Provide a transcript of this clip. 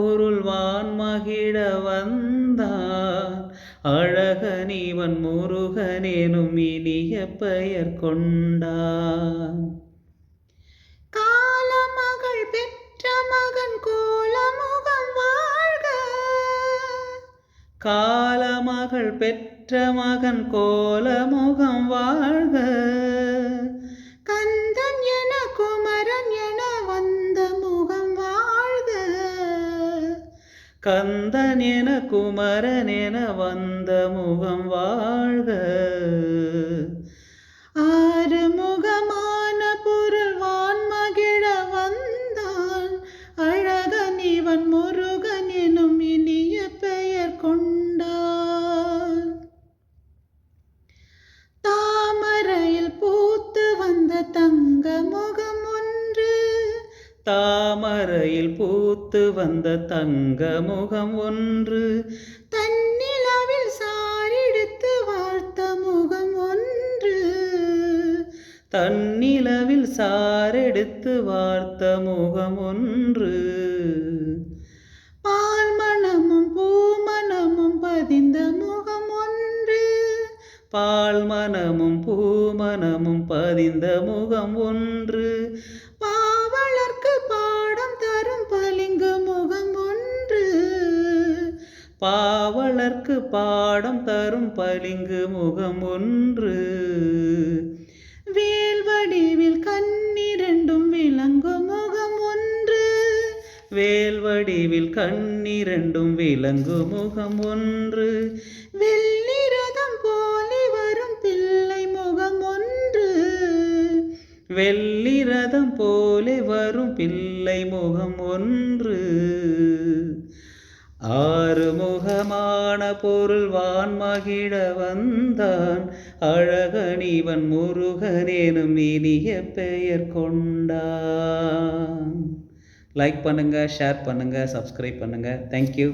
பொருள் வான்மகிழ வந்தான் அழகனிவன் முருகனேனும் இனிய பெயர் கொண்டான். காலமகள் பெற்ற மகன் கோலமுகம் வாழ்க, காலமகள் பெற்ற மகன் கோலமுகம் வாழ்க. கந்தன் என குமரன் என வந்த முகம் வாழ்க, கந்தன் என குமரன் என வந்த முகம் வாழ்க. ஆறு முகமான பொருள் வான்மகிழ வந்தான் அழகன் இவன் முருகன் எனும் இனிய பெயர் கொண்டான். தாமரையில் பூத்து வந்த தங்க முகம் ஒன்று, தாமரையில் பூத்து வந்த தங்க முகம் ஒன்று, தன்னிலவில் சாரெடுத்து வாழ்த்த முகம் ஒன்று, தன்னிலவில் சாரெடுத்து வார்த்த முகம் ஒன்று. பால் மணமும் பூமணமும் பதிந்த முகம் ஒன்று, பால் மனமும் பூமனமும் பதிந்த முகம் ஒன்று. பாவலர்க்கு பாடம் தரும் பளிங்கு முகம் ஒன்று, பாவலர்க்கு பாடம் தரும் பளிங்கு முகம் ஒன்று. வேல் வடிவில் கண்ணிரண்டும் விளங்கும் முகம் ஒன்று, வேல் வடிவில் கண்ணிரண்டும் விளங்கு முகம் ஒன்று. வெள்ளிரதம் போலே வரும் பிள்ளை முகம் ஒன்று, வெள்ளிரதம் போலே வரும் பிள்ளை முகம் ஒன்று. ஆறு முகமான பொருள் வான்மகிழ வந்தான் அழகனிவன் முருகனேனும் இனிய பெயர் கொண்டான். லைக் பண்ணுங்க, ஷேர் பண்ணுங்க, சப்ஸ்கிரைப் பண்ணுங்க. தேங்க்யூ.